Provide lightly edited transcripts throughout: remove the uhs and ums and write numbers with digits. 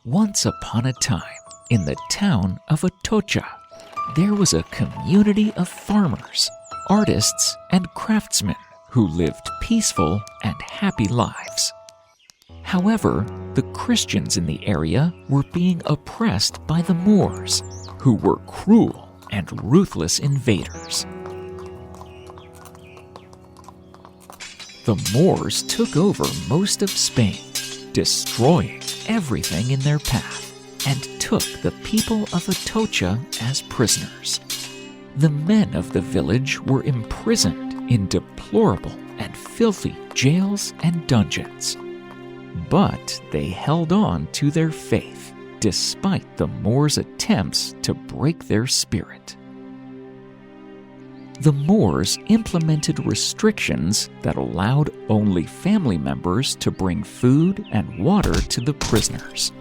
Once upon a time, in the town of Atocha, there was a community of farmers, artists, and craftsmen who lived peaceful and happy lives. However, the Christians in the area were being oppressed by the Moors, who were cruel and ruthless invaders. The Moors took over most of Spain, destroying everything in their path, and took the people of Atocha as prisoners. The men of the village were imprisoned in deplorable and filthy jails and dungeons. But they held on to their faith, despite the Moors' attempts to break their spirit. The Moors implemented restrictions that allowed only family members to bring food and water to the prisoners.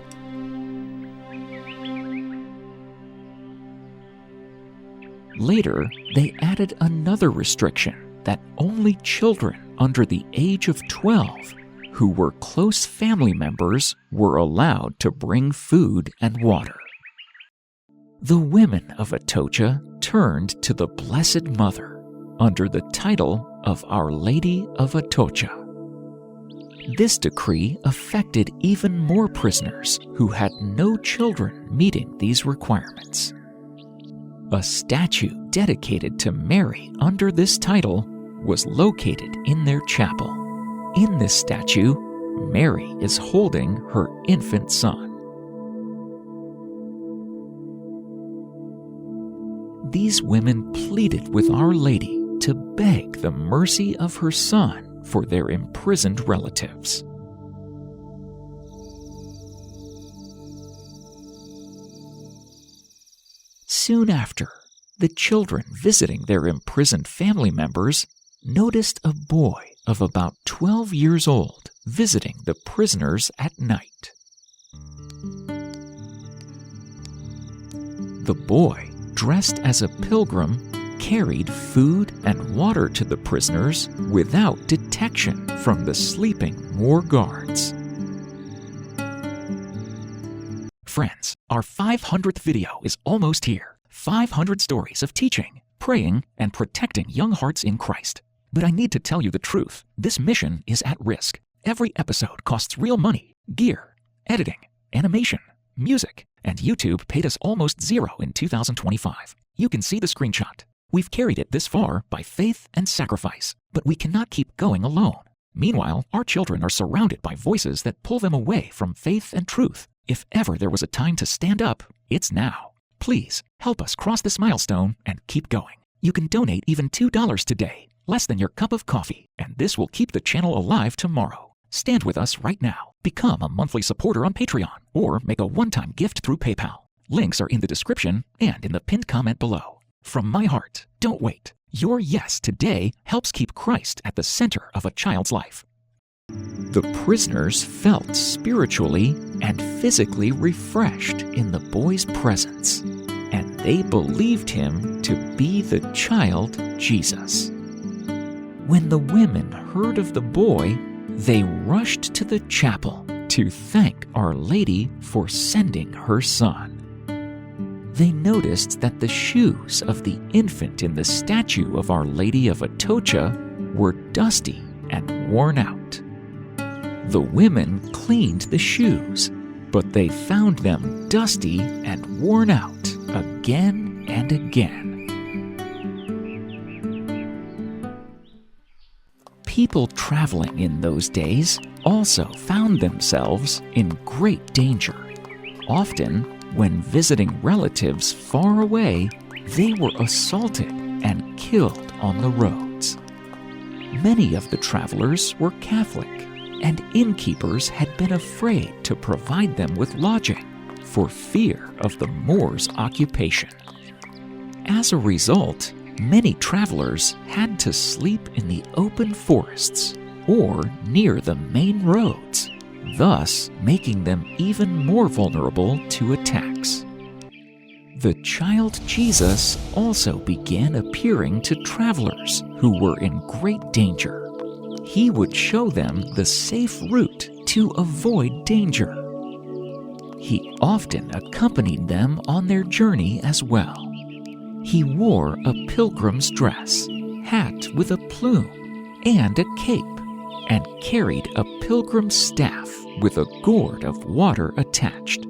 Later, they added another restriction that only children under the age of 12 who were close family members were allowed to bring food and water. The women of Atocha turned to the Blessed Mother under the title of Our Lady of Atocha. This decree affected even more prisoners who had no children meeting these requirements. A statue dedicated to Mary under this title was located in their chapel. In this statue, Mary is holding her infant son. These women pleaded with Our Lady to beg the mercy of her son for their imprisoned relatives. Soon after, the children visiting their imprisoned family members noticed a boy of about 12 years old visiting the prisoners at night. The boy, dressed as a pilgrim, carried food and water to the prisoners without detection from the sleeping Moor guards. Friends, our 500th video is almost here. 500 stories of teaching, praying, and protecting young hearts in Christ. But I need to tell you the truth. This mission is at risk. Every episode costs real money, gear, editing, animation, music, and YouTube paid us almost zero in 2025. You can see the screenshot. We've carried it this far by faith and sacrifice, but we cannot keep going alone. Meanwhile, our children are surrounded by voices that pull them away from faith and truth. If ever there was a time to stand up, it's now. Please help us cross this milestone and keep going. You can donate even $2 today, less than your cup of coffee, and this will keep the channel alive tomorrow. Stand with us right now. Become a monthly supporter on Patreon or make a one-time gift through PayPal. Links are in the description and in the pinned comment below. From my heart, don't wait. Your yes today helps keep Christ at the center of a child's life. The prisoners felt spiritually and physically refreshed in the boy's presence, and they believed him to be the child Jesus. When the women heard of the boy, they rushed to the chapel to thank Our Lady for sending her son. They noticed that the shoes of the infant in the statue of Our Lady of Atocha were dusty and worn out. The women cleaned the shoes, but they found them dusty and worn out again and again. People traveling in those days also found themselves in great danger. Often, when visiting relatives far away, they were assaulted and killed on the roads. Many of the travelers were Catholic, and innkeepers had been afraid to provide them with lodging for fear of the Moors' occupation. As a result, many travelers had to sleep in the open forests or near the main roads, thus making them even more vulnerable to attacks. The child Jesus also began appearing to travelers who were in great danger. He would show them the safe route to avoid danger. He often accompanied them on their journey as well. He wore a pilgrim's dress, hat with a plume, and a cape, and carried a pilgrim's staff with a gourd of water attached.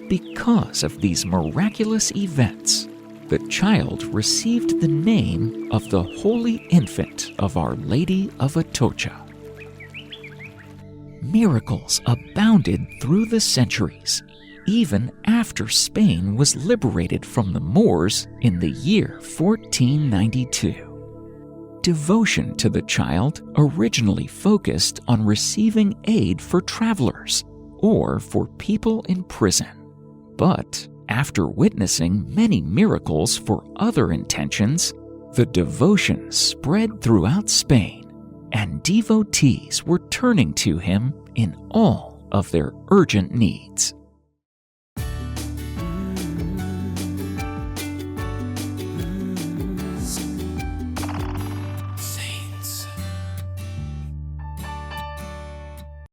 Because of these miraculous events, the child received the name of the Holy Infant of Our Lady of Atocha. Miracles abounded through the centuries, even after Spain was liberated from the Moors in the year 1492. Devotion to the child originally focused on receiving aid for travelers or for people in prison. But after witnessing many miracles for other intentions, the devotion spread throughout Spain, and devotees were turning to him in all of their urgent needs.